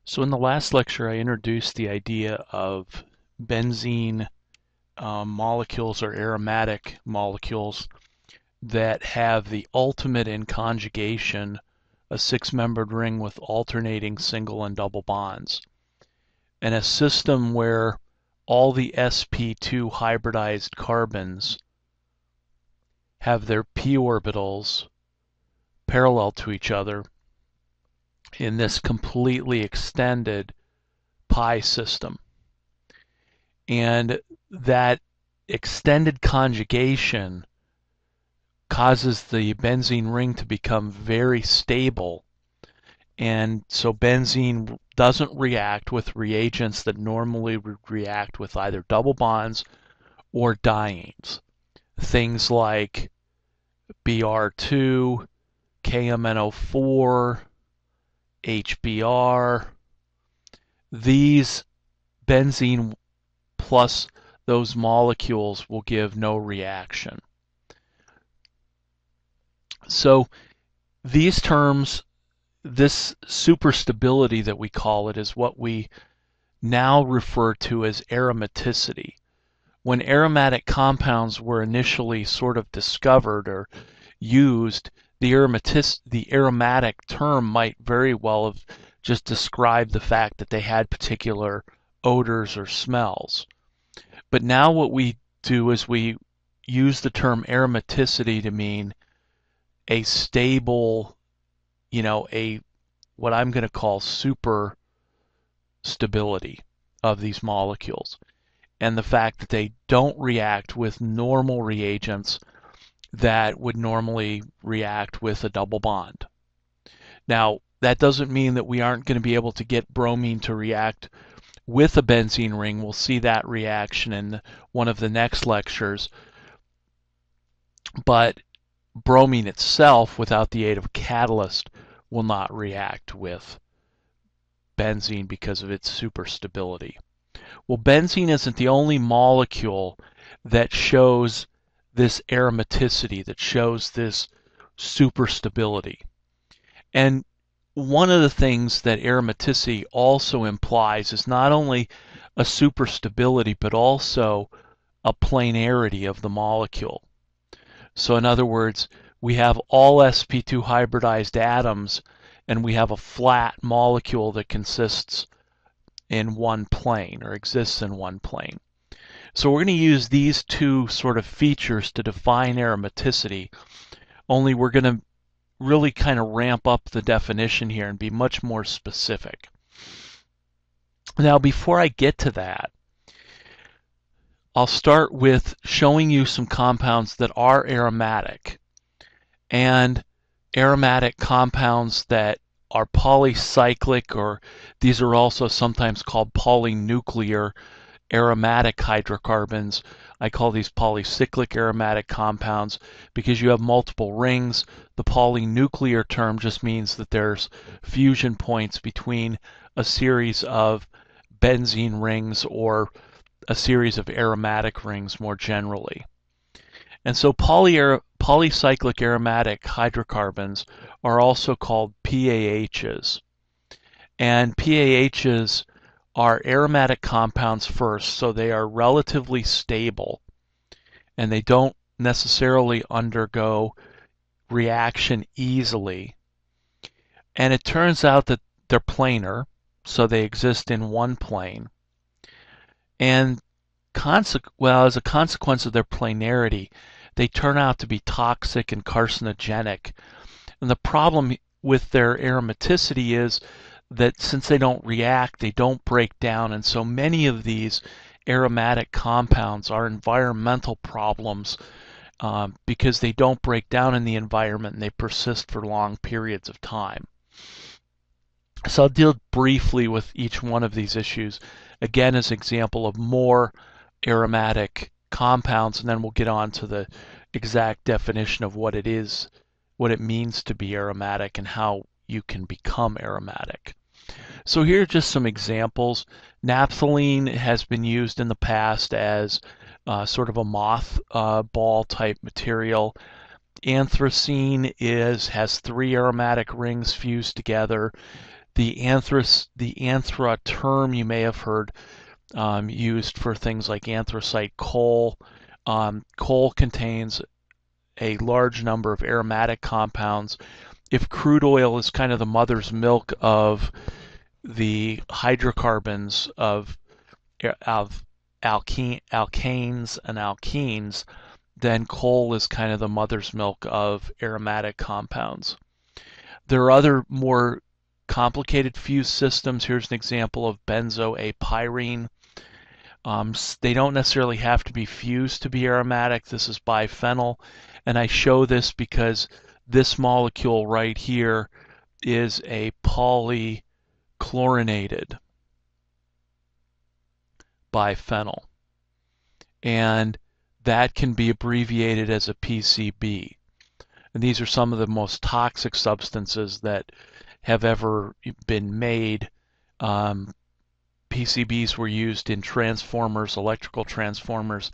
So in the last lecture, I introduced the idea of benzene molecules or aromatic molecules that have the ultimate in conjugation, a six-membered ring with alternating single and double bonds, and a system where all the sp2 hybridized carbons have their p orbitals parallel to each other in this completely extended pi system. And that extended conjugation causes the benzene ring to become very stable. And so benzene doesn't react with reagents that normally would react with either double bonds or dienes. Things like Br2, KMNO4, HBr. These benzene plus those molecules will give no reaction. So these terms, this superstability that we call it, is what we now refer to as aromaticity. When aromatic compounds were initially sort of discovered or used, the aromatic term might very well have just described the fact that they had particular odors or smells. But now what we do is we use the term aromaticity to mean a stable, what I'm going to call super stability of these molecules, and the fact that they don't react with normal reagents that would normally react with a double bond. Now, that doesn't mean that we aren't going to be able to get bromine to react with a benzene ring. We'll see that reaction in one of the next lectures. But bromine itself, without the aid of a catalyst, will not react with benzene because of its superstability. Well, benzene isn't the only molecule that shows this aromaticity, that shows this superstability. And one of the things that aromaticity also implies is not only a superstability, but also a planarity of the molecule. So in other words, we have all sp2 hybridized atoms, and we have a flat molecule that consists in one plane or exists in one plane. So we're going to use these two sort of features to define aromaticity, only we're going to really kind of ramp up the definition here and be much more specific. Now, before I get to that, I'll start with showing you some compounds that are aromatic, and aromatic compounds that are polycyclic, or these are also sometimes called polynuclear aromatic hydrocarbons. I call these polycyclic aromatic compounds because you have multiple rings. The polynuclear term just means that there's fusion points between a series of benzene rings or a series of aromatic rings more generally. And so polycyclic aromatic hydrocarbons are also called PAHs. And PAHs are aromatic compounds first, so they are relatively stable, and they don't necessarily undergo reaction easily. And it turns out that they're planar, so they exist in one plane. And as a consequence of their planarity, they turn out to be toxic and carcinogenic. And the problem with their aromaticity is that since they don't react, they don't break down, and so many of these aromatic compounds are environmental problems because they don't break down in the environment and they persist for long periods of time. So I'll deal briefly with each one of these issues, again as an example of more aromatic compounds, and then we'll get on to the exact definition of what it is, what it means to be aromatic, and how you can become aromatic. So here are just some examples. Naphthalene has been used in the past as sort of a moth ball type material. Anthracene has three aromatic rings fused together. The anthra term you may have heard used for things like anthracite coal. Coal contains a large number of aromatic compounds. If crude oil is kind of the mother's milk of the hydrocarbons of alkanes and alkenes, then coal is kind of the mother's milk of aromatic compounds. There are other more complicated fuse systems. Here's an example of benzoapyrene. They don't necessarily have to be fused to be aromatic. This is biphenyl, and I show this because this molecule right here is a polychlorinated biphenyl, and that can be abbreviated as a PCB. And these are some of the most toxic substances that have ever been made. PCBs were used in transformers, electrical transformers,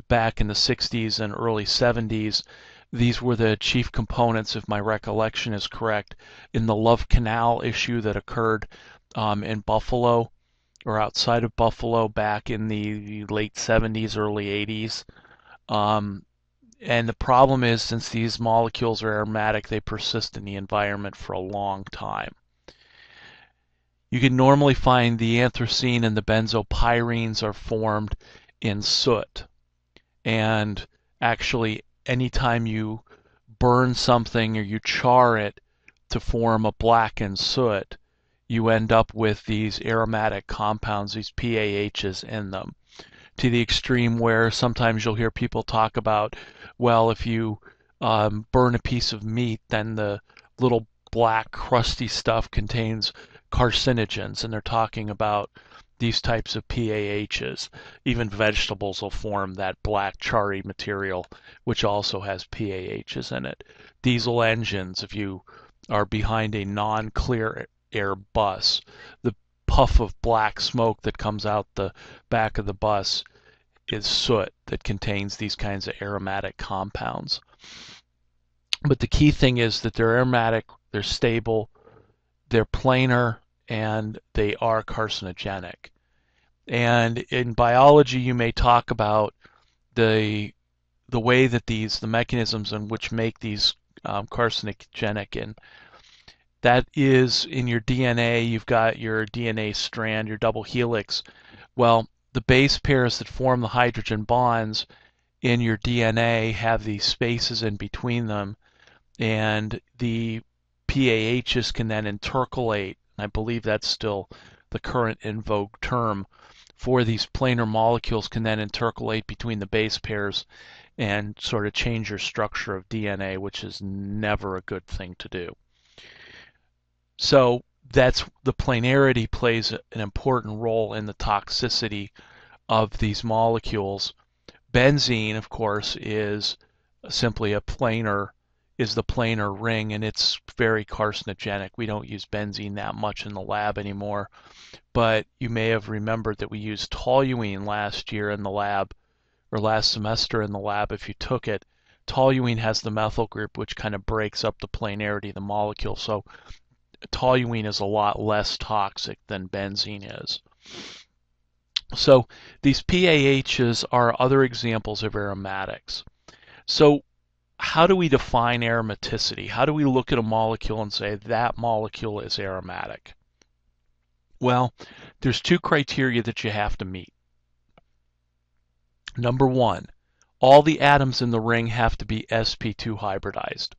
back in the 60s and early 70s. These were the chief components, if my recollection is correct, in the Love Canal issue that occurred in Buffalo, or outside of Buffalo, back in the late 70s, early 80s. And the problem is, since these molecules are aromatic, they persist in the environment for a long time. You can normally find the anthracene and the benzopyrenes are formed in soot. And actually, anytime you burn something or you char it to form a blackened soot, you end up with these aromatic compounds, these PAHs in them, to the extreme where sometimes you'll hear people talk about, well, if you burn a piece of meat, then the little black crusty stuff contains carcinogens, and they're talking about these types of PAHs. Even vegetables will form that black charry material, which also has PAHs in it. Diesel engines, if you are behind a non-clear air bus, the puff of black smoke that comes out the back of the bus is soot that contains these kinds of aromatic compounds. But the key thing is that they're aromatic, they're stable, they're planar, and they are carcinogenic. And in biology, you may talk about the way that the mechanisms in which make these carcinogenic, and that is in your DNA. You've got your DNA strand, your double helix. Well, the base pairs that form the hydrogen bonds in your DNA have these spaces in between them, and the PAHs can then intercalate. I believe that's still the current in vogue term for these planar molecules, can then intercalate between the base pairs and sort of change your structure of DNA, which is never a good thing to do. So that's the planarity plays an important role in the toxicity of these molecules. Benzene, of course, is simply the planar ring, and it's very carcinogenic. We don't use benzene that much in the lab anymore, but you may have remembered that we used toluene last year in the lab, or last semester in the lab if you took it. Toluene has the methyl group, which kind of breaks up the planarity of the molecule, so toluene is a lot less toxic than benzene is. So these PAHs are other examples of aromatics. So how do we define aromaticity? How do we look at a molecule and say that molecule is aromatic? Well, there's two criteria that you have to meet. Number one, all the atoms in the ring have to be sp2 hybridized.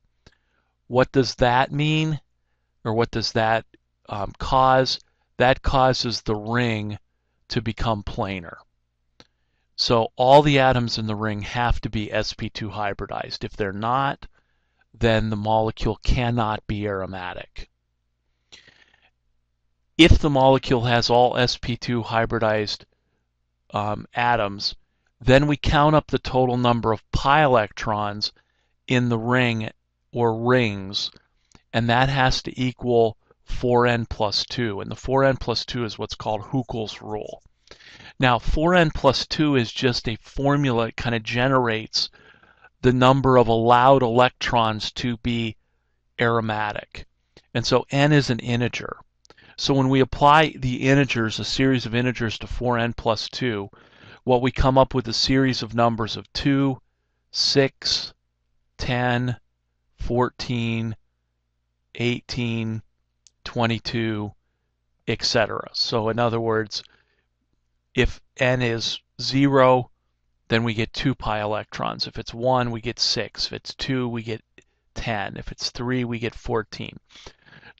What does that mean? Or what does that cause? That causes the ring to become planar. So all the atoms in the ring have to be sp2 hybridized. If they're not, then the molecule cannot be aromatic. If the molecule has all sp2 hybridized atoms, then we count up the total number of pi electrons in the ring or rings, and that has to equal 4n plus 2. And the 4n plus 2 is what's called Huckel's rule. Now, 4n plus 2 is just a formula. It kind of generates the number of allowed electrons to be aromatic. And so n is an integer. So when we apply the integers, a series of integers to 4n plus 2, what we come up with a series of numbers of 2, 6, 10, 14, 18, 22, etc. So in other words, if n is 0, then we get 2 pi electrons. If it's 1, we get 6. If it's 2, we get 10. If it's 3, we get 14.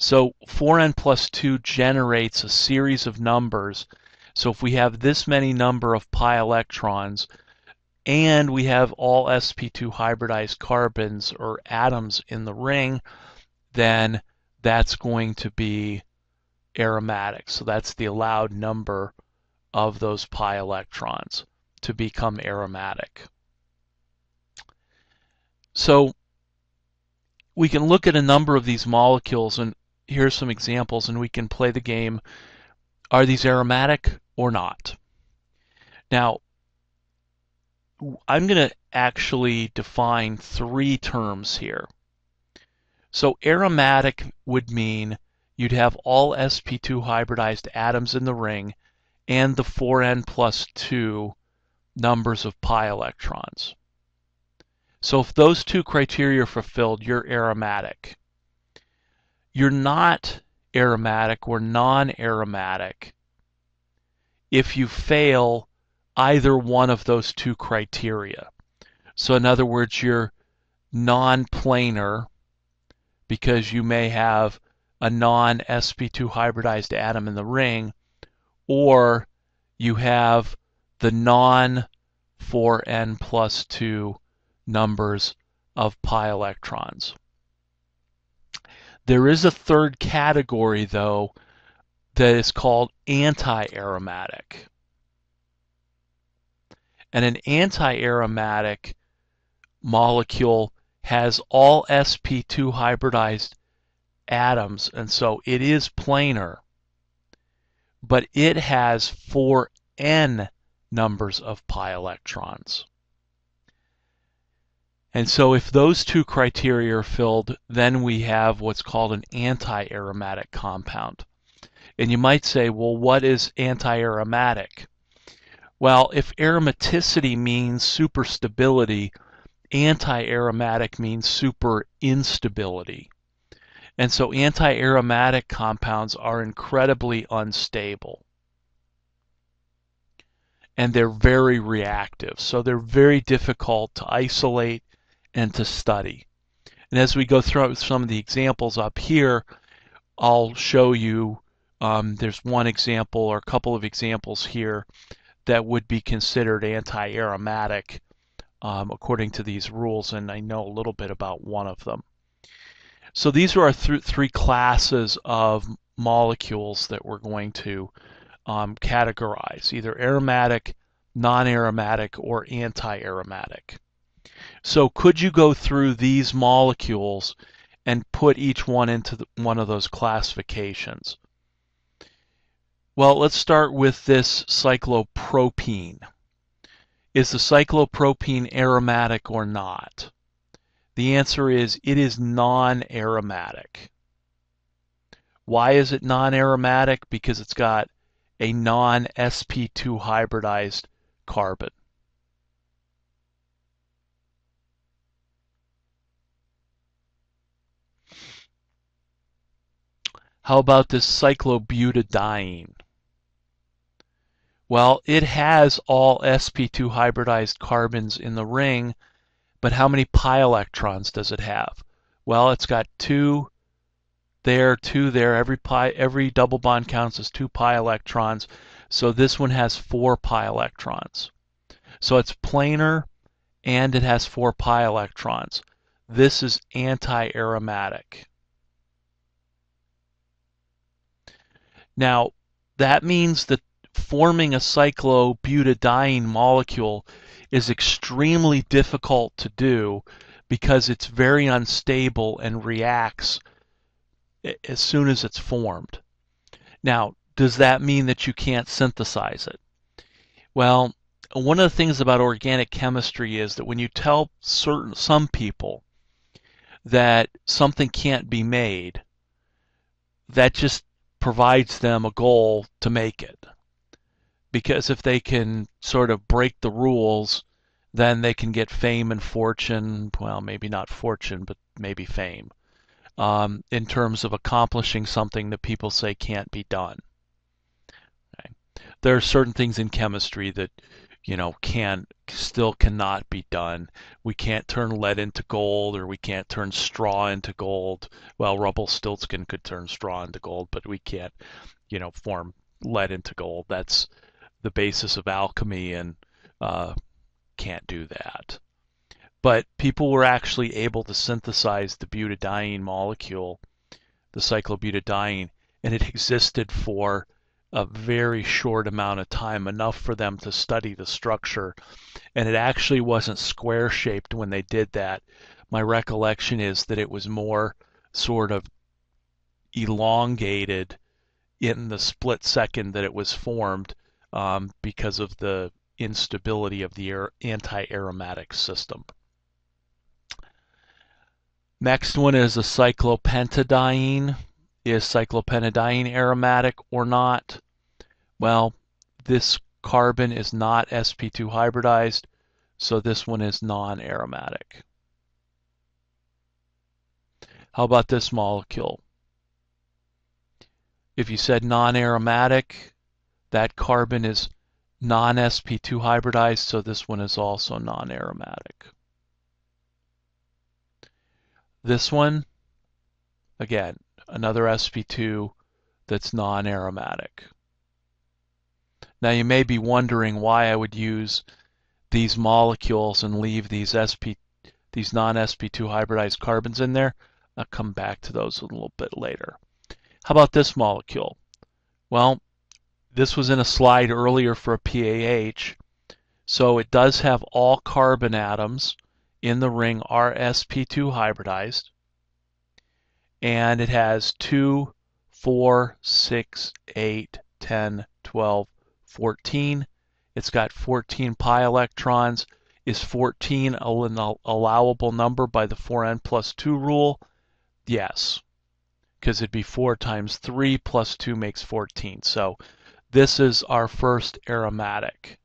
So 4n plus 2 generates a series of numbers. So if we have this many number of pi electrons, and we have all sp2 hybridized carbons or atoms in the ring, then that's going to be aromatic. So that's the allowed number of those pi electrons to become aromatic. So we can look at a number of these molecules, and here's some examples, and we can play the game, are these aromatic or not? Now, I'm going to actually define 3 terms here. So aromatic would mean you'd have all sp2 hybridized atoms in the ring and the 4n plus 2 numbers of pi electrons. So if those 2 criteria are fulfilled, you're aromatic. You're not aromatic or non-aromatic if you fail either one of those 2 criteria. So in other words, you're non-planar because you may have a non-sp2 hybridized atom in the ring, or you have the non-4n plus 2 numbers of pi electrons. There is a third category, though, that is called anti-aromatic. And an anti-aromatic molecule has all sp2 hybridized atoms, and so it is planar, but it has 4n numbers of pi electrons. And so if those 2 criteria are filled, then we have what's called an anti-aromatic compound. And you might say, well, what is anti-aromatic? Well, if aromaticity means superstability, anti-aromatic means super instability. And so anti-aromatic compounds are incredibly unstable. And they're very reactive. So they're very difficult to isolate and to study. And as we go through some of the examples up here, I'll show you, there's one example or a couple of examples here that would be considered anti-aromatic according to these rules, and I know a little bit about one of them. So these are our 3 classes of molecules that we're going to categorize, either aromatic, non-aromatic, or anti-aromatic. So could you go through these molecules and put each one into one of those classifications? Well, let's start with this cyclopropene. Is the cyclopropene aromatic or not? The answer is it is non-aromatic. Why is it non-aromatic? Because it's got a non-sp2 hybridized carbon. How about this cyclobutadiene? Well, it has all sp2 hybridized carbons in the ring, but how many pi electrons does it have? Well, it's got 2 there, 2 there. Every double bond counts as 2 pi electrons. So this one has 4 pi electrons. So it's planar and it has 4 pi electrons. This is anti-aromatic. Now, that means that forming a cyclobutadiene molecule is extremely difficult to do because it's very unstable and reacts as soon as it's formed. Now, does that mean that you can't synthesize it? Well, one of the things about organic chemistry is that when you tell some people that something can't be made, that just provides them a goal to make it. Because if they can sort of break the rules, then they can get fame and fortune. Well, maybe not fortune, but maybe fame. In terms of accomplishing something that people say can't be done. Okay. There are certain things in chemistry that still cannot be done. We can't turn lead into gold, or we can't turn straw into gold. Well, Rumpelstiltskin could turn straw into gold, but we can't, form lead into gold. That's the basis of alchemy, and can't do that. But people were actually able to synthesize the butadiene molecule, the cyclobutadiene, and it existed for a very short amount of time, enough for them to study the structure. And it actually wasn't square shaped when they did that. My recollection is that it was more sort of elongated in the split second that it was formed, because of the instability of the anti-aromatic system. Next one is a cyclopentadiene. Is cyclopentadiene aromatic or not? Well, this carbon is not sp2 hybridized, so this one is non-aromatic. How about this molecule? If you said non-aromatic, that carbon is non-sp2 hybridized, so this one is also non-aromatic. This one, again, another sp2 that's non-aromatic. Now you may be wondering why I would use these molecules and leave these non-sp2 hybridized carbons in there. I'll come back to those a little bit later. How about this molecule? Well, this was in a slide earlier for a PAH, so it does have all carbon atoms in the ring are sp2 hybridized, and it has 2, 4, 6, 8, 10, 12, 14. It's got 14 pi electrons. Is 14 an allowable number by the 4n plus 2 rule? Yes, because it'd be 4 times 3 plus 2 makes 14. So this is our first aromatic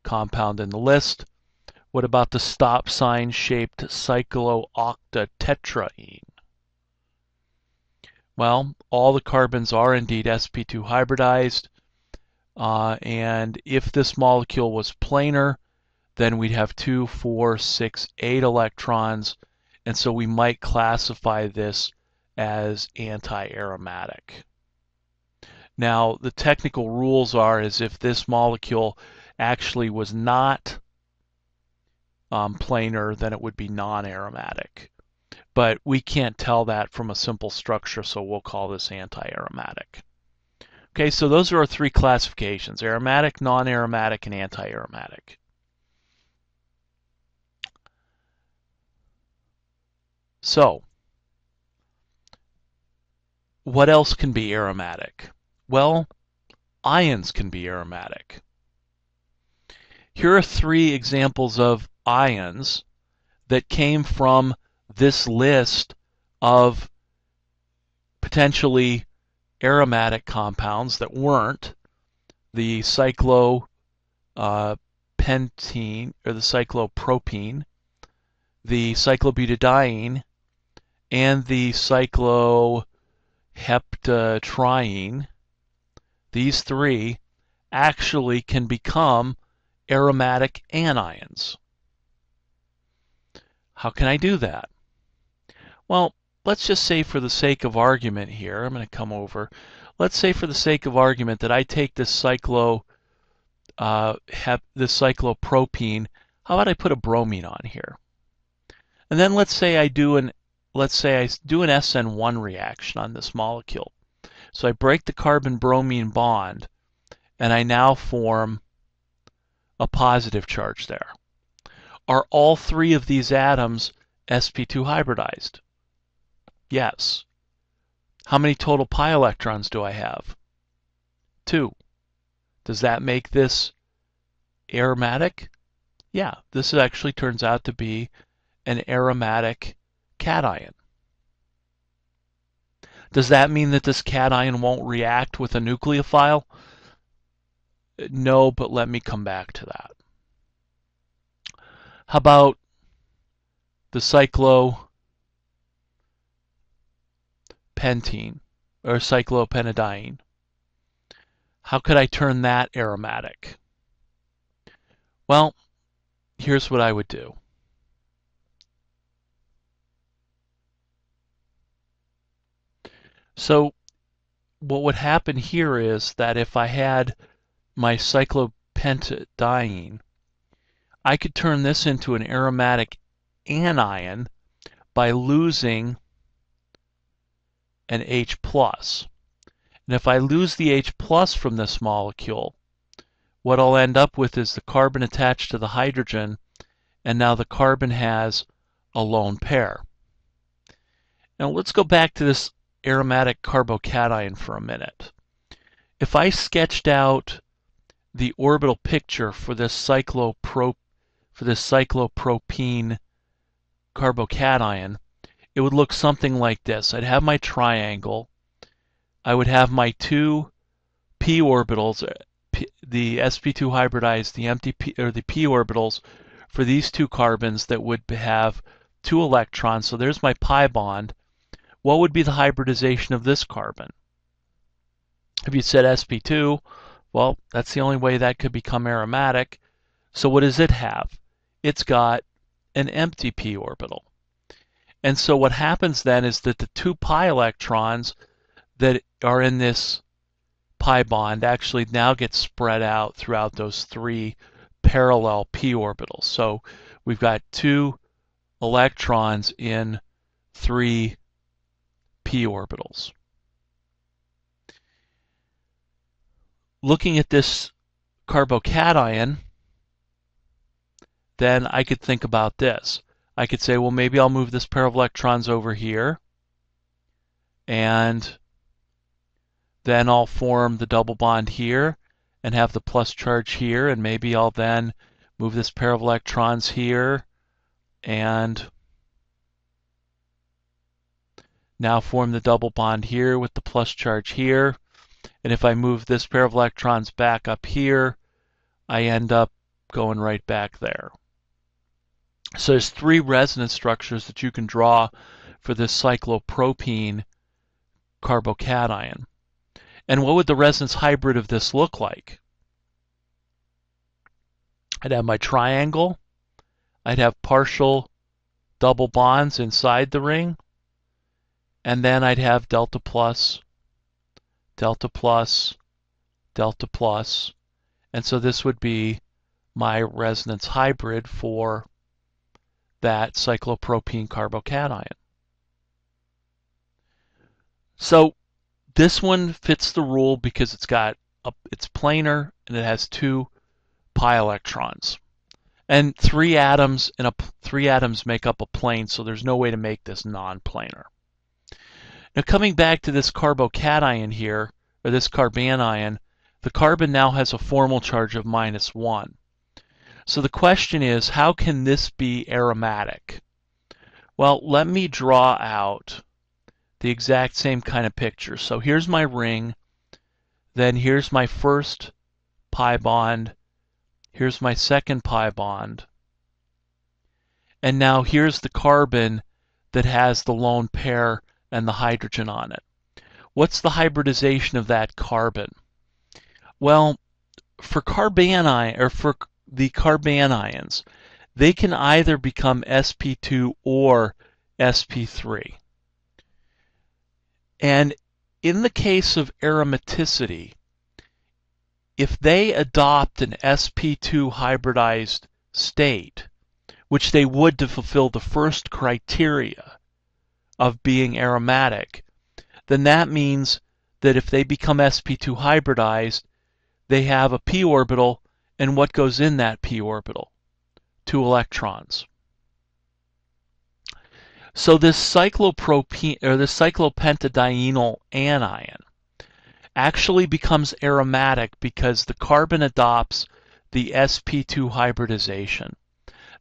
compound in the list. What about the stop sign shaped cyclooctatetraene? Well, all the carbons are indeed sp2 hybridized, and if this molecule was planar, then we'd have 2, 4, 6, 8 electrons, and so we might classify this as anti-aromatic. Now, the technical rules is if this molecule actually was not planar, then it would be non-aromatic. But we can't tell that from a simple structure, so we'll call this anti-aromatic. Okay, so those are our three classifications: aromatic, non-aromatic, and anti-aromatic. So, what else can be aromatic? Well, ions can be aromatic. Here are 3 examples of ions that came from this list of potentially aromatic compounds that weren't the cyclopentene or the cyclopropene, the cyclobutadiene, and the cycloheptatriene. These 3 actually can become aromatic anions. How can I do that? Well, let's just say for the sake of argument here, I'm going to come over. Let's say for the sake of argument that I take this cyclopropene. How about I put a bromine on here? And then let's say I do an SN1 reaction on this molecule. So I break the carbon-bromine bond, and I now form a positive charge there. Are all 3 of these atoms sp2 hybridized? Yes. How many total pi electrons do I have? 2. Does that make this aromatic? Yeah, this actually turns out to be an aromatic cation. Does that mean that this cation won't react with a nucleophile? No, but let me come back to that. How about the cyclopentene or cyclopentadiene? How could I turn that aromatic? Well, here's what I would do. So what would happen here is that if I had my cyclopentadiene, I could turn this into an aromatic anion by losing an H+. And if I lose the H+ from this molecule, what I'll end up with is the carbon attached to the hydrogen, and now the carbon has a lone pair. Now let's go back to this aromatic carbocation for a minute. If I sketched out the orbital picture for this cyclopropene carbocation, it would look something like this. I'd have my triangle. I would have my two p orbitals, the sp2 hybridized, the empty p, or the p orbitals for these two carbons that would have 2 electrons. So there's my pi bond. What would be the hybridization of this carbon? If you said sp2, well, that's the only way that could become aromatic. So what does it have? It's got an empty p orbital. And so what happens then is that the 2 pi electrons that are in this pi bond actually now get spread out throughout those 3 parallel p orbitals. So we've got 2 electrons in 3 p orbitals. Looking at this carbocation, then I could think about this. I could say, well, maybe I'll move this pair of electrons over here, and then I'll form the double bond here and have the plus charge here, and maybe I'll then move this pair of electrons here and now form the double bond here with the plus charge here. And if I move this pair of electrons back up here, I end up going right back there. So there's 3 resonance structures that you can draw for this cyclopropene carbocation. And what would the resonance hybrid of this look like? I'd have my triangle. I'd have partial double bonds inside the ring. And then I'd have delta plus, delta plus, delta plus. And so this would be my resonance hybrid for that cyclopropene carbocation. So this one fits the rule because it's planar and it has 2 pi electrons. And 3 atoms make up a plane, so there's no way to make this non-planar. Now coming back to this carbocation here, or this carbanion, the carbon now has a formal charge of -1. So the question is, how can this be aromatic? Well, let me draw out the exact same kind of picture. So here's my ring, then here's my first pi bond, here's my second pi bond, and now here's the carbon that has the lone pair and the hydrogen on it. What's the hybridization of that carbon? Well, for the carbanions, they can either become sp2 or sp3. And in the case of aromaticity, if they adopt an sp2 hybridized state, which they would to fulfill the first criteria of being aromatic, then that means that if they become sp2 hybridized, they have a p orbital, and what goes in that p orbital? 2 electrons. So this cyclopentadienyl anion actually becomes aromatic because the carbon adopts the sp2 hybridization.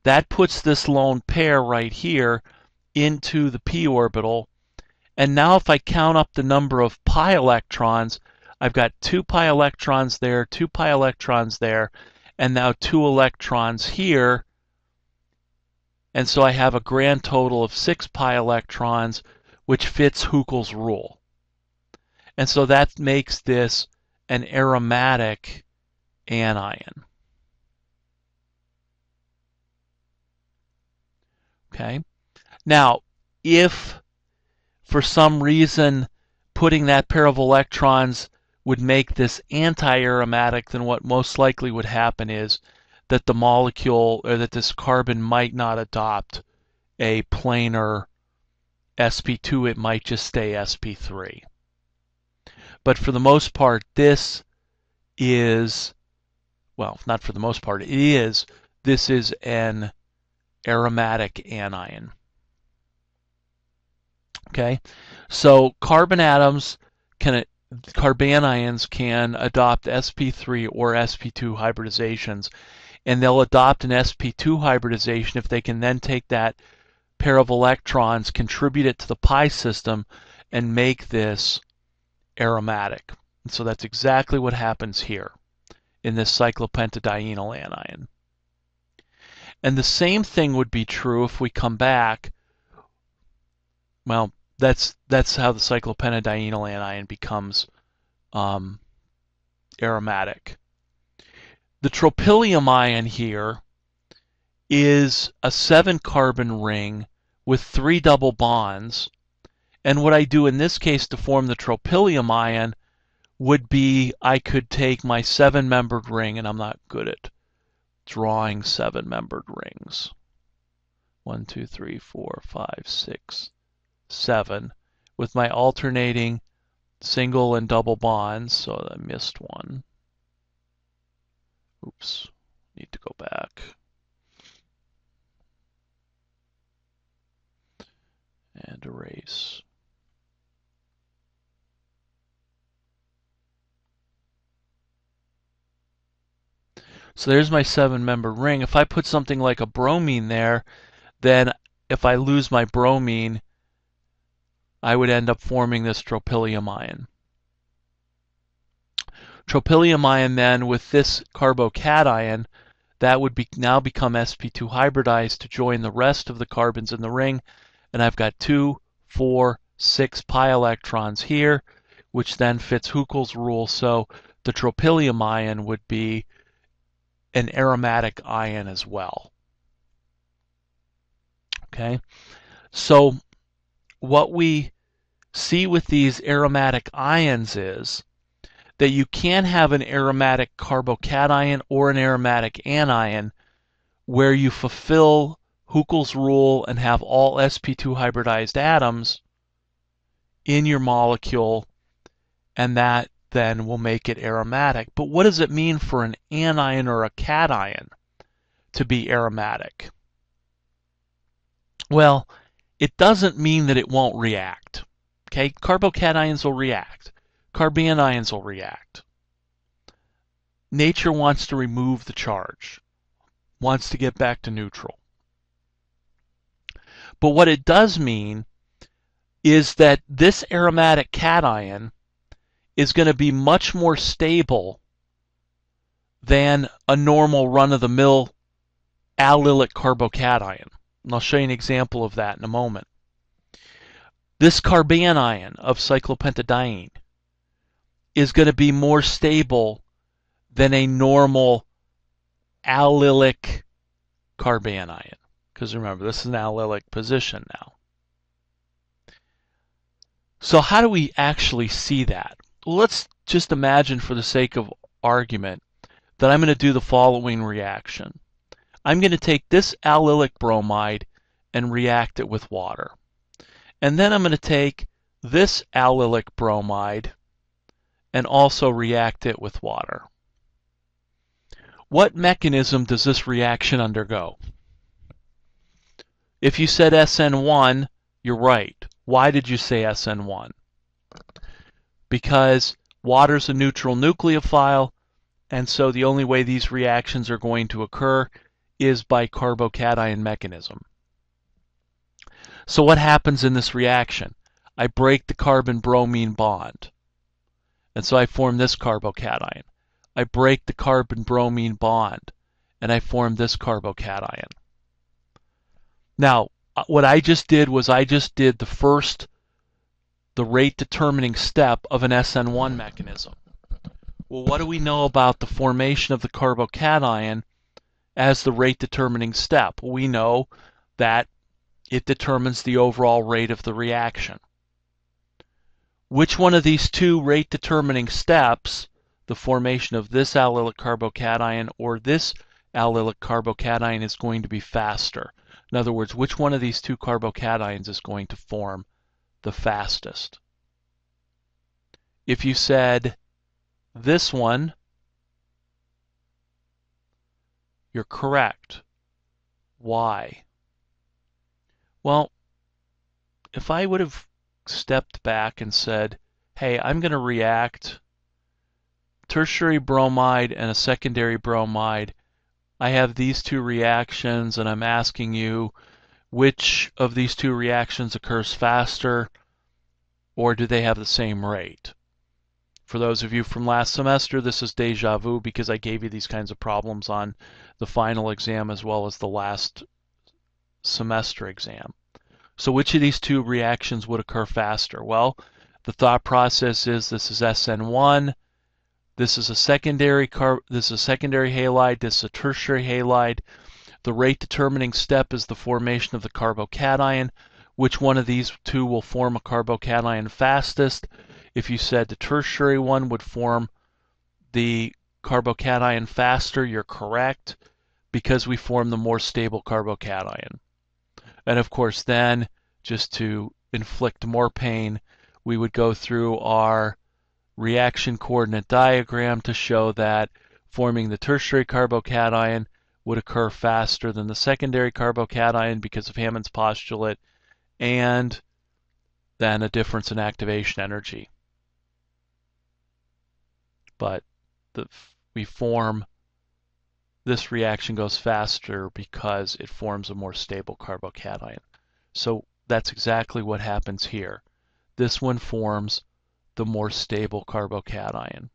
That puts this lone pair right here into the p orbital, And now if I count up the number of pi electrons, I've got 2 pi electrons there, 2 pi electrons there, and now 2 electrons here. And so I have a grand total of 6 pi electrons, which fits Huckel's rule. And so that makes this an aromatic anion. Okay. Now, if for some reason putting that pair of electrons would make this anti-aromatic, then what most likely would happen is that the molecule, or that this carbon, might not adopt a planar sp2, it might just stay sp3. But for the most part, this is, well, not for the most part, this is an aromatic anion. Okay, so carbanions can adopt sp3 or sp2 hybridizations, and they'll adopt an sp2 hybridization if they can then take that pair of electrons, contribute it to the pi system, and make this aromatic. And so that's exactly what happens here in this cyclopentadienyl anion. And the same thing would be true if we come back. Well, that's how the cyclopentadienyl anion becomes aromatic. The tropylium ion here is a 7-carbon ring with 3 double bonds. And what I do in this case to form the tropylium ion would be, I could take my 7-membered ring, and I'm not good at drawing 7-membered rings. 1, 2, 3, 4, 5, 6, 7, with my alternating single and double bonds. So I missed one. Oops, need to go back. And erase. So there's my 7-membered ring. If I put something like a bromine there, then if I lose my bromine, I would end up forming this tropylium ion. Tropylium ion then, with this carbocation, that would now become sp2 hybridized to join the rest of the carbons in the ring. And I've got 2, 4, 6 pi electrons here, which then fits Huckel's rule. So the tropylium ion would be an aromatic ion as well. Okay, so what we see with these aromatic ions is that you can have an aromatic carbocation or an aromatic anion where you fulfill Huckel's rule and have all sp2 hybridized atoms in your molecule, and that then will make it aromatic. But what does it mean for an anion or a cation to be aromatic? Well, it doesn't mean that it won't react. Okay, carbocations will react. Carbanions will react. Nature wants to remove the charge, wants to get back to neutral. But what it does mean is that this aromatic cation is going to be much more stable than a normal run-of-the-mill allylic carbocation. And I'll show you an example of that in a moment. This carbanion of cyclopentadiene is going to be more stable than a normal allylic carbanion. Because remember, this is an allylic position now. So how do we actually see that? Well, let's just imagine, for the sake of argument, that I'm going to do the following reaction. I'm going to take this allylic bromide and react it with water. And then I'm going to take this allylic bromide and also react it with water. What mechanism does this reaction undergo? If you said SN1, you're right. Why did you say SN1? Because water's a neutral nucleophile, and so the only way these reactions are going to occur is by carbocation mechanism. So what happens in this reaction? I break the carbon-bromine bond. And so I form this carbocation. I break the carbon-bromine bond, and I form this carbocation. Now, what I just did was I just did the rate determining step of an SN1 mechanism. Well, what do we know about the formation of the carbocation as the rate determining step? We know that it determines the overall rate of the reaction. Which one of these two rate determining steps, the formation of this allylic carbocation or this allylic carbocation, is going to be faster? In other words, which one of these two carbocations is going to form the fastest? If you said this one, you're correct. Why? Well, if I would have stepped back and said, hey, I'm going to react tertiary bromide and a secondary bromide. I have these two reactions, and I'm asking you which of these two reactions occurs faster, or do they have the same rate? For those of you from last semester, this is deja vu because I gave you these kinds of problems on the final exam as well as the last semester exam. So which of these two reactions would occur faster? Well, the thought process is this is SN1, this is a secondary halide, this is a tertiary halide. The rate determining step is the formation of the carbocation. Which one of these two will form a carbocation fastest? If you said the tertiary one would form the carbocation faster, you're correct, because we form the more stable carbocation. And of course then, just to inflict more pain, we would go through our reaction coordinate diagram to show that forming the tertiary carbocation would occur faster than the secondary carbocation because of Hammond's postulate, and then a difference in activation energy. But this reaction goes faster because it forms a more stable carbocation. So that's exactly what happens here. This one forms the more stable carbocation.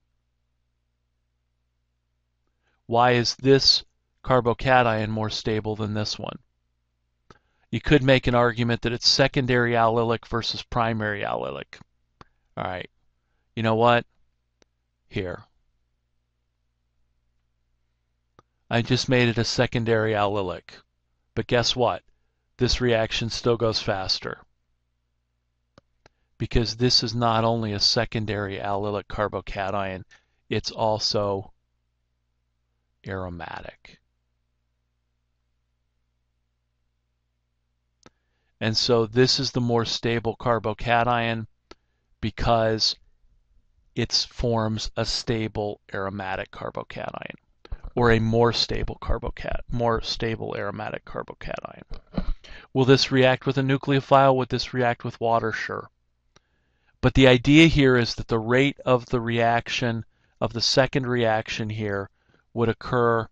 Why is this carbocation more stable than this one? You could make an argument that it's secondary allylic versus primary allylic. All right, you know what? Here. I just made it a secondary allylic. But guess what? This reaction still goes faster. Because this is not only a secondary allylic carbocation, it's also aromatic. And so this is the more stable carbocation because it forms a stable aromatic carbocation, or a more stable aromatic carbocation. Will this react with a nucleophile? Would this react with water? Sure. But the idea here is that the rate of the reaction, of the second reaction here, would occur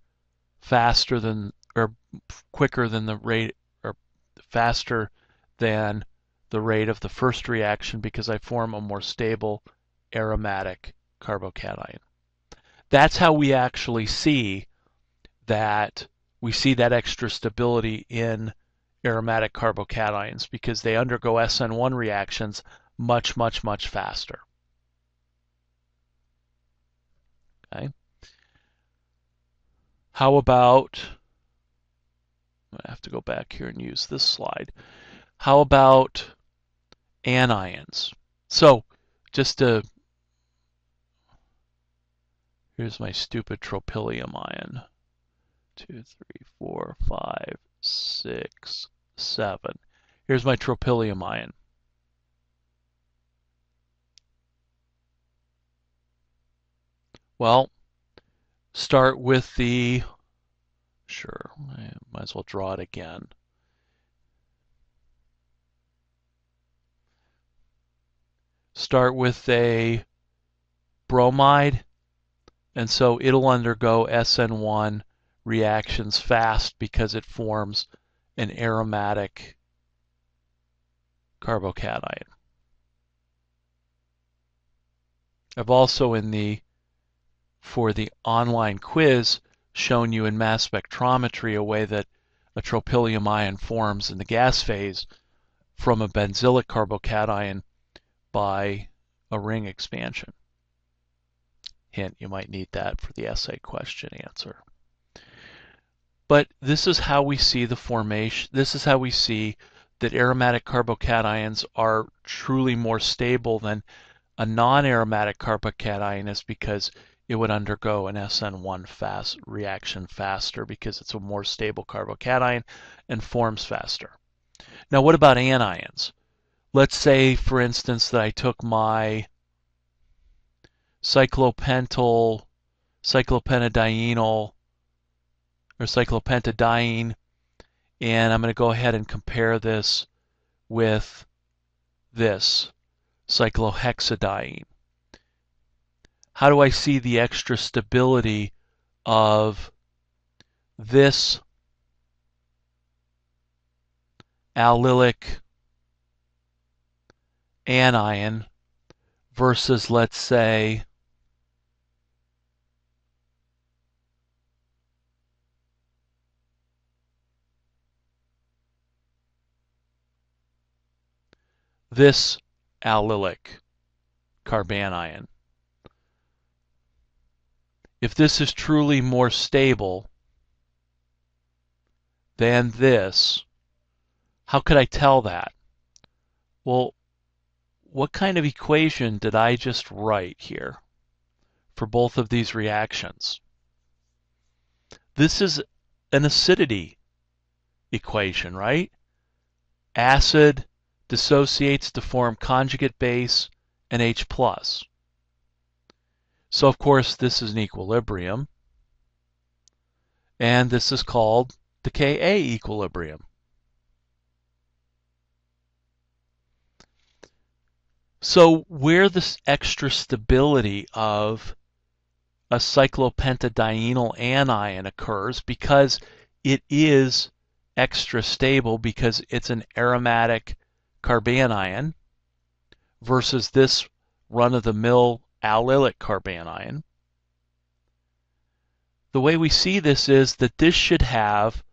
faster than, or quicker than the rate, or faster than the rate of the first reaction because I form a more stable aromatic carbocation. That's how we actually see that extra stability in aromatic carbocations, because they undergo SN1 reactions much, much, much faster. Okay. How about, I have to go back here and use this slide. How about anions? So just to, here's my stupid tropylium ion. 2, 3, 4, 5, 6, 7. Here's my tropylium ion. Well, start with the, sure, I might as well draw it again. Start with a bromide, and so it'll undergo SN1 reactions fast because it forms an aromatic carbocation. I've also for the online quiz shown you in mass spectrometry a way that a tropylium ion forms in the gas phase from a benzylic carbocation by a ring expansion. Hint, you might need that for the essay question answer. But this is how we see the formation. This is how we see that aromatic carbocations are truly more stable than a non-aromatic carbocation is, because it would undergo an SN1 reaction faster because it's a more stable carbocation and forms faster. Now, what about anions? Let's say, for instance, that I took my cyclopentadienyl or cyclopentadiene, and I'm going to go ahead and compare this with this cyclohexadiene. How do I see the extra stability of this allylic anion versus, let's say, this allylic carbanion? If this is truly more stable than this, how could I tell that? Well, what kind of equation did I just write here for both of these reactions? This is an acidity equation, right? Acid dissociates to form conjugate base and H+. So of course this is an equilibrium, and this is called the Ka equilibrium. So where this extra stability of a cyclopentadienyl anion occurs, because it is extra stable because it's an aromatic carbanion versus this run-of-the-mill allylic carbanion. The way we see this is that this should have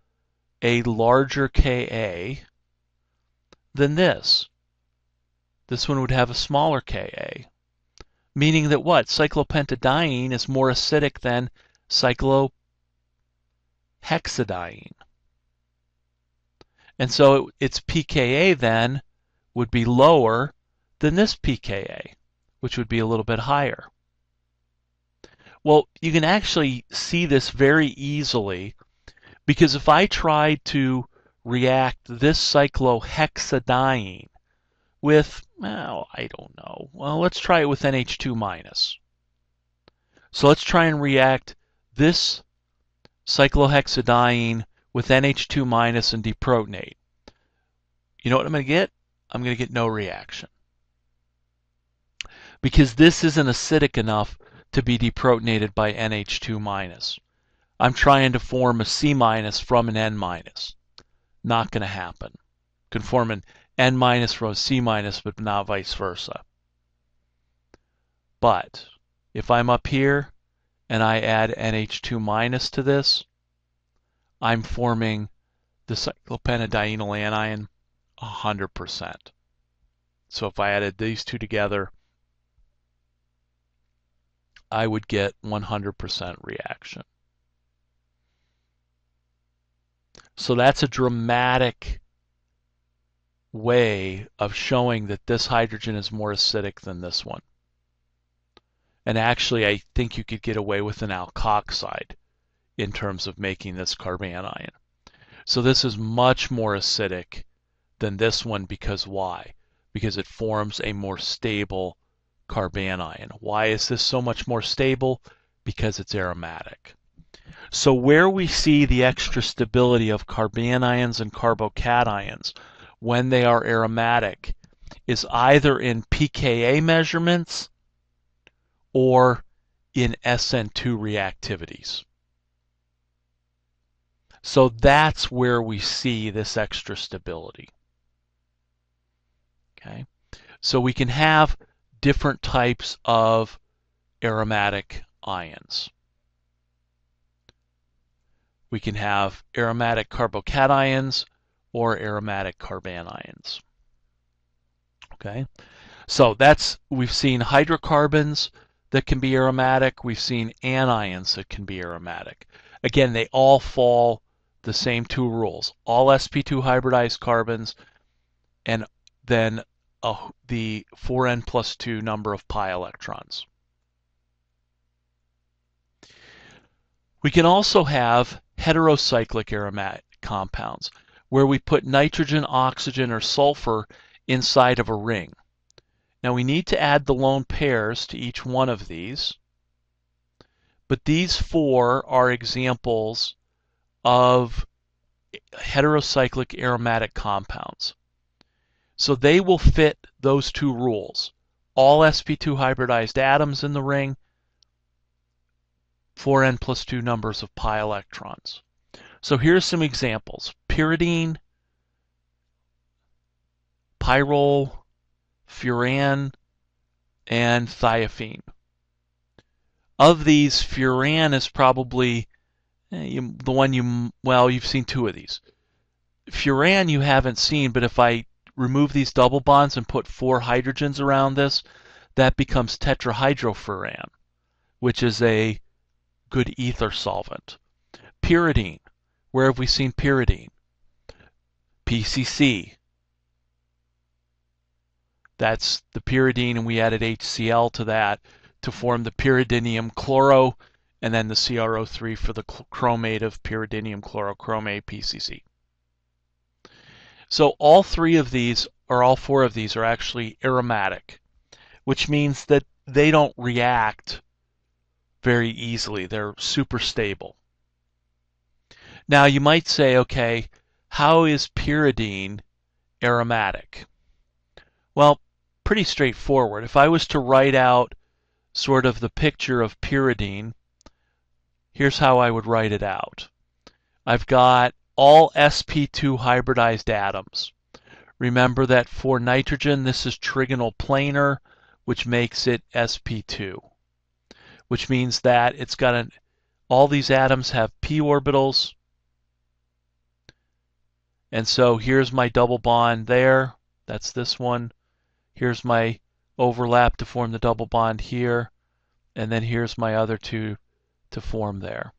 a larger Ka than this. This one would have a smaller Ka, meaning that what? Cyclopentadiene is more acidic than cyclohexadiene. And so its pKa then would be lower than this pKa, which would be a little bit higher. Well, you can actually see this very easily, because if I tried to react this cyclohexadiene with, well, I don't know. Well, let's try it with NH2-. So let's try and react this cyclohexadiene with NH2- and deprotonate. You know what I'm going to get? I'm going to get no reaction, because this isn't acidic enough to be deprotonated by NH2-. I'm trying to form a C- from an N-. Not going to happen. Can form an N- from a C-, but not vice versa. But if I'm up here and I add NH2- to this, I'm forming the cyclopentadienyl anion 100%. So if I added these two together, I would get 100% reaction. So that's a dramatic way of showing that this hydrogen is more acidic than this one. And actually, I think you could get away with an alkoxide in terms of making this carbanion. So this is much more acidic than this one, because why? Because it forms a more stable carbanion. Why is this so much more stable? Because it's aromatic. So where we see the extra stability of carbanions and carbocations when they are aromatic is either in pKa measurements or in SN2 reactivities. So that's where we see this extra stability. Okay, so we can have different types of aromatic ions. We can have aromatic carbocations or aromatic carbanions. Okay, so we've seen hydrocarbons that can be aromatic. We've seen anions that can be aromatic. Again, they all follow the same two rules. All sp2 hybridized carbons and then the 4n plus 2 number of pi electrons. We can also have heterocyclic aromatic compounds where we put nitrogen, oxygen, or sulfur inside of a ring. Now we need to add the lone pairs to each one of these, but these four are examples of heterocyclic aromatic compounds. So they will fit those two rules. All sp2 hybridized atoms in the ring, 4n plus 2 numbers of pi electrons. So here's some examples. Pyridine, pyrrole, furan, and thiophene. Of these, furan is probably the one you've seen two of these. Furan you haven't seen, but if I remove these double bonds and put 4 hydrogens around this, that becomes tetrahydrofuran, which is a good ether solvent. Pyridine, where have we seen pyridine? PCC. That's the pyridine, and we added HCl to that to form the pyridinium chloro, and then the CrO3 for the chromate of pyridinium chlorochromate, PCC. So all three of these, or all four of these, are actually aromatic, which means that they don't react very easily. They're super stable. Now you might say, okay, how is pyridine aromatic? Well, pretty straightforward. If I was to write out sort of the picture of pyridine, here's how I would write it out. I've got all sp2 hybridized atoms. Remember that for nitrogen, this is trigonal planar, which makes it sp2, which means that it's got all these atoms have p orbitals. And so here's my double bond there. That's this one. Here's my overlap to form the double bond here. And then here's my other two to form there.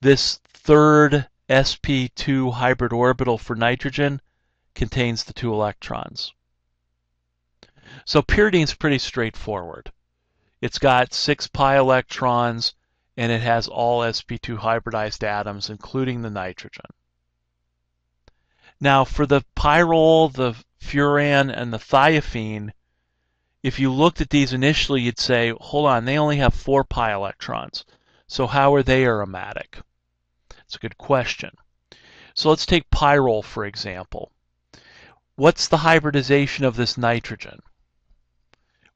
This third sp2 hybrid orbital for nitrogen contains the 2 electrons. So pyridine's pretty straightforward. It's got 6 pi electrons, and it has all sp2 hybridized atoms, including the nitrogen. Now for the pyrrole, the furan, and the thiophene, if you looked at these initially, you'd say, hold on, they only have 4 pi electrons. So how are they aromatic? It's a good question. So let's take pyrrole, for example. What's the hybridization of this nitrogen?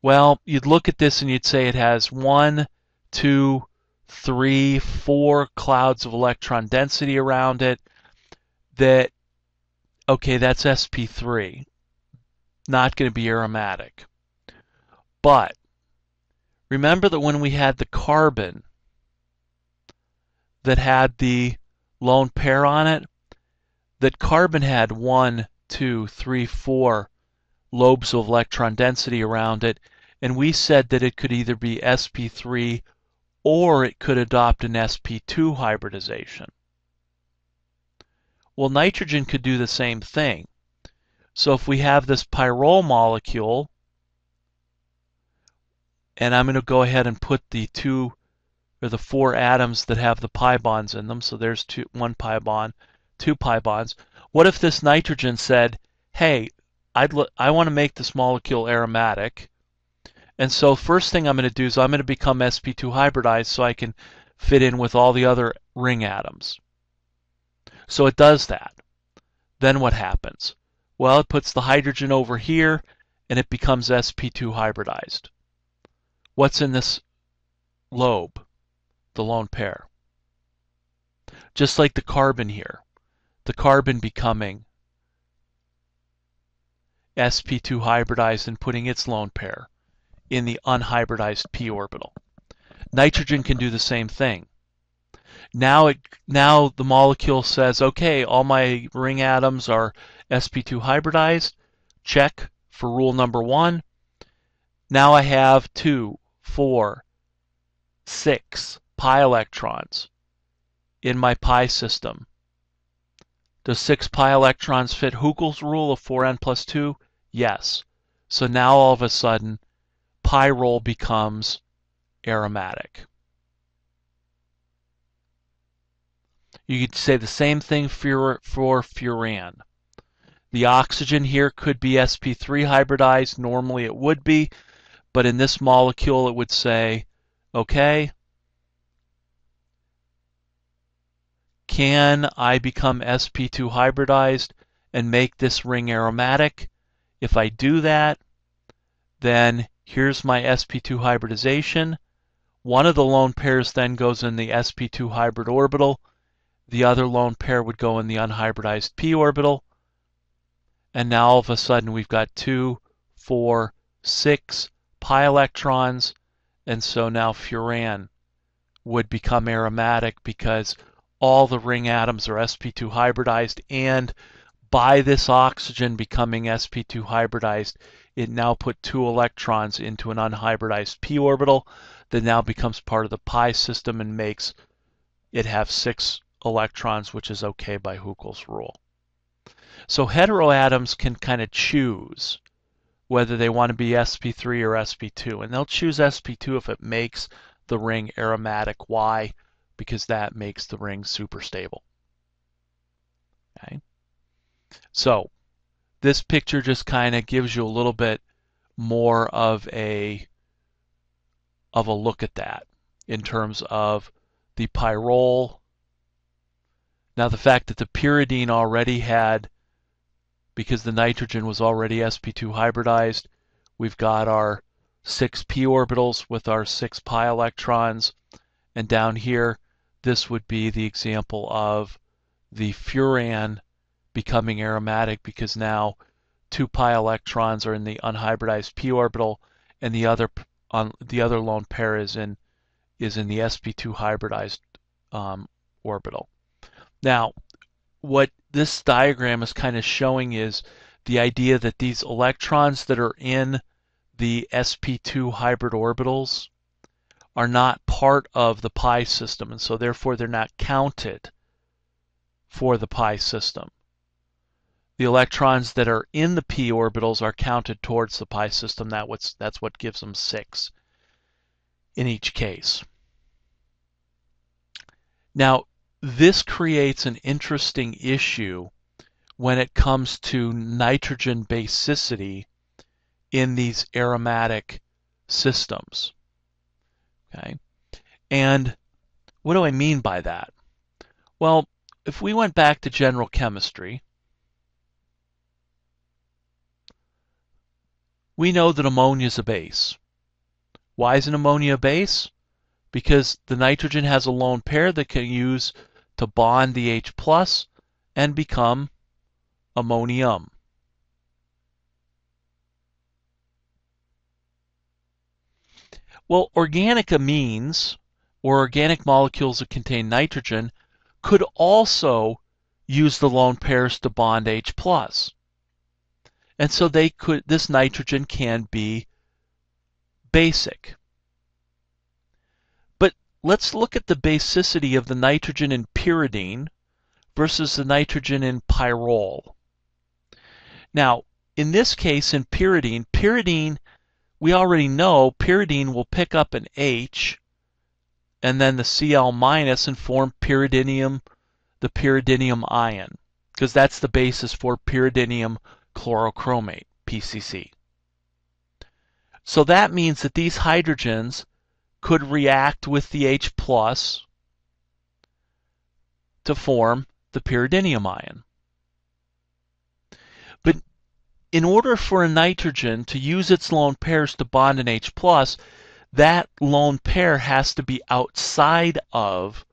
Well, you'd look at this and you'd say it has 1, 2, 3, 4 clouds of electron density around it. Okay, that's sp3. Not going to be aromatic. But remember that when we had the carbon that had the lone pair on it, that carbon had 1, 2, 3, 4 lobes of electron density around it, and we said that it could either be sp3 or it could adopt an sp2 hybridization. Well, nitrogen could do the same thing. So if we have this pyrrole molecule, and I'm going to go ahead and put the 4 atoms that have the pi bonds in them. So there's 1 pi bond, 2 pi bonds. What if this nitrogen said, hey, I want to make this molecule aromatic. And so first thing I'm going to do is I'm going to become sp2 hybridized so I can fit in with all the other ring atoms. So it does that. Then what happens? Well, it puts the hydrogen over here and it becomes sp2 hybridized. What's in this lobe? The lone pair. Just like the carbon here. The carbon becoming sp2 hybridized and putting its lone pair in the unhybridized p orbital. Nitrogen can do the same thing. Now the molecule says, okay, all my ring atoms are sp2 hybridized. Check for rule number 1. Now I have 2, 4, 6 pi electrons in my pi system. Does 6 pi electrons fit Huckel's rule of 4n plus 2? Yes. So now all of a sudden, pyrrole becomes aromatic. You could say the same thing for furan. The oxygen here could be sp3 hybridized. Normally it would be, but in this molecule it would say, okay, can I become sp2 hybridized and make this ring aromatic? If I do that, then here's my sp2 hybridization. One of the lone pairs then goes in the sp2 hybrid orbital. The other lone pair would go in the unhybridized p orbital. And now all of a sudden we've got 2, 4, 6 pi electrons. And so now furan would become aromatic because all the ring atoms are sp2 hybridized, and by this oxygen becoming sp2 hybridized, it now put 2 electrons into an unhybridized p orbital that now becomes part of the pi system and makes it have 6 electrons, which is okay by Huckel's rule. So heteroatoms can kind of choose whether they want to be sp3 or sp2, and they'll choose sp2 if it makes the ring aromatic. Why? Because that makes the ring super stable. Okay? So this picture just kind of gives you a little bit more of a look at that in terms of the pyrrole. Now the fact that the pyridine already had, because the nitrogen was already sp2 hybridized, we've got our 6 p orbitals with our 6 pi electrons, and down here this would be the example of the furan becoming aromatic because now 2 pi electrons are in the unhybridized p orbital, and the other lone pair is in the sp2 hybridized orbital. Now, what this diagram is kind of showing is the idea that these electrons that are in the sp2 hybrid orbitals are not part of the pi system, and so therefore they're not counted for the pi system. The electrons that are in the p orbitals are counted towards the pi system. That's what gives them 6 in each case. Now, this creates an interesting issue when it comes to nitrogen basicity in these aromatic systems. Okay? And what do I mean by that? Well, if we went back to general chemistry, we know that ammonia is a base. Why is an ammonia a base? Because the nitrogen has a lone pair that can use to bond the H plus and become ammonium. Well, organic amines, or organic molecules that contain nitrogen, could also use the lone pairs to bond H plus. And so this nitrogen can be basic. But let's look at the basicity of the nitrogen in pyridine versus the nitrogen in pyrrole. Now, in this case, in pyridine, we already know pyridine will pick up an H and then the Cl minus and form pyridinium, the pyridinium ion, because that's the basis for pyridinium chlorochromate, PCC. So that means that these hydrogens could react with the H plus to form the pyridinium ion. But in order for a nitrogen to use its lone pairs to bond an H plus, that lone pair has to be outside of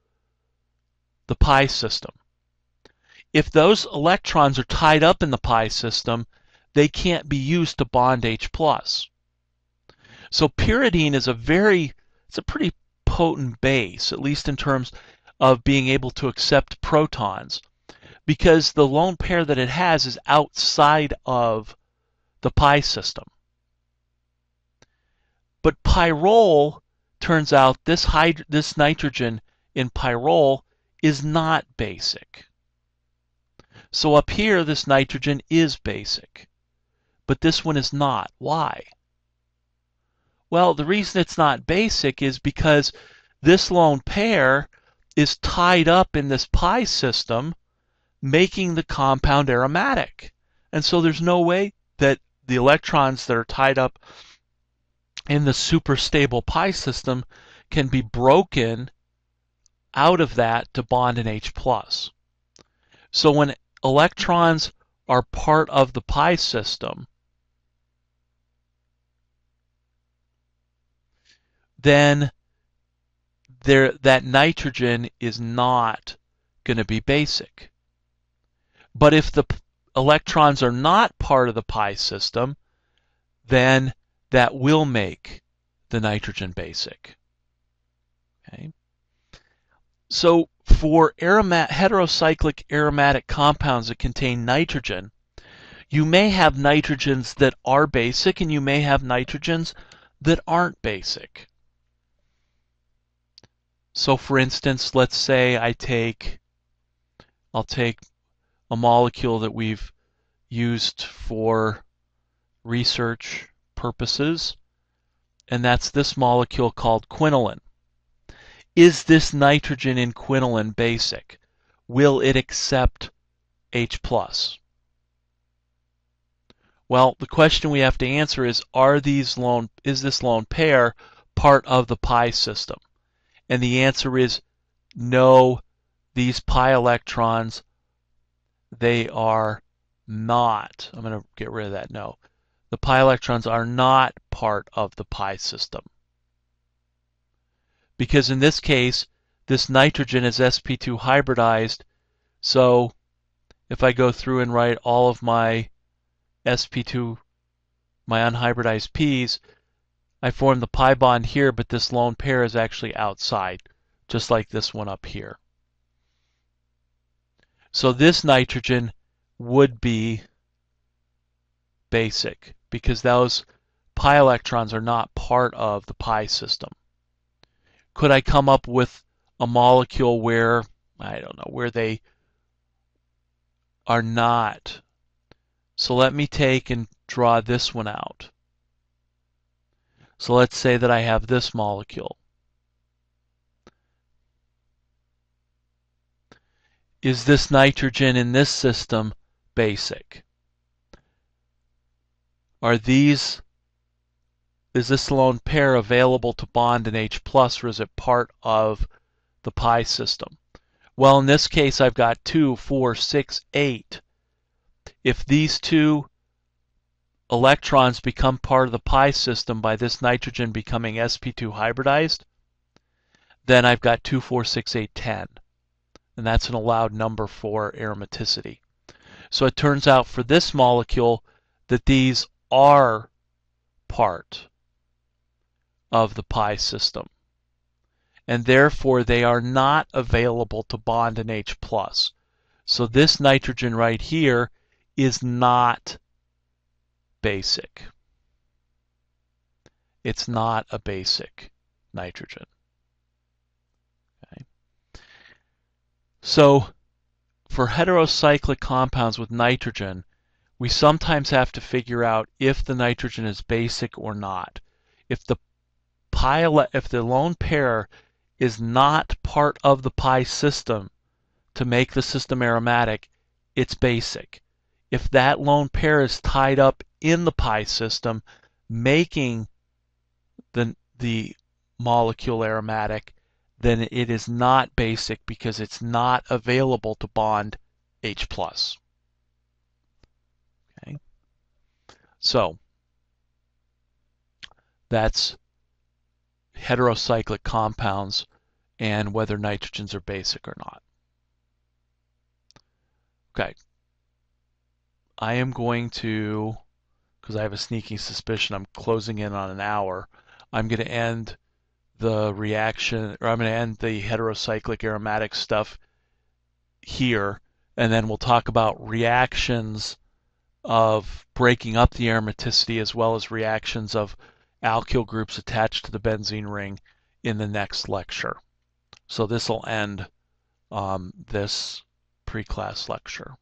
the pi system. If those electrons are tied up in the pi system, they can't be used to bond H plus. So pyridine is it's a pretty potent base, at least in terms of being able to accept protons, because the lone pair that it has is outside of the pi system. But pyrrole, turns out this nitrogen in pyrrole is not basic. So up here, this nitrogen is basic, but this one is not. Why? Well, the reason it's not basic is because this lone pair is tied up in this pi system, making the compound aromatic. And so there's no way that the electrons that are tied up in the superstable pi system can be broken out of that to bond an H+. So when electrons are part of the pi system, then that nitrogen is not going to be basic. But if the electrons are not part of the pi system, then that will make the nitrogen basic. Okay. So for heterocyclic aromatic compounds that contain nitrogen, you may have nitrogens that are basic and you may have nitrogens that aren't basic. So for instance, let's say I'll take a molecule that we've used for research purposes, and that's this molecule called quinoline. Is this nitrogen in quinoline basic? Will it accept H+? Well, the question we have to answer is is this lone pair part of the pi system? And the answer is no, these pi electrons, they are not. I'm going to get rid of that no. The pi electrons are not part of the pi system. Because in this case, this nitrogen is sp2 hybridized, so if I go through and write all of my sp2, my unhybridized p's, I form the pi bond here, but this lone pair is actually outside, just like this one up here. So this nitrogen would be basic, because those pi electrons are not part of the pi system. Could I come up with a molecule where, I don't know, where they are not? So let me take and draw this one out. So let's say that I have this molecule. Is this nitrogen in this system basic? Is this lone pair available to bond an H+, or is it part of the pi system? Well, in this case, I've got 2, 4, 6, 8. If these two electrons become part of the pi system by this nitrogen becoming sp2 hybridized, then I've got 2, 4, 6, 8, 10. And that's an allowed number for aromaticity. So it turns out for this molecule that these are part of the pi system, and therefore they are not available to bond an H+. So this nitrogen right here is not basic. It's not a basic nitrogen. Okay. So for heterocyclic compounds with nitrogen, we sometimes have to figure out if the nitrogen is basic or not. If the lone pair is not part of the pi system to make the system aromatic, it's basic. If that lone pair is tied up in the pi system, making the molecule aromatic, then it is not basic because it's not available to bond H+. Okay. So that's heterocyclic compounds and whether nitrogens are basic or not. Okay. I am going to, because I have a sneaking suspicion I'm closing in on an hour, I'm going to end the reaction, or I'm going to end the heterocyclic aromatic stuff here, and then we'll talk about reactions of breaking up the aromaticity as well as reactions of alkyl groups attached to the benzene ring in the next lecture. So this will end this pre-class lecture.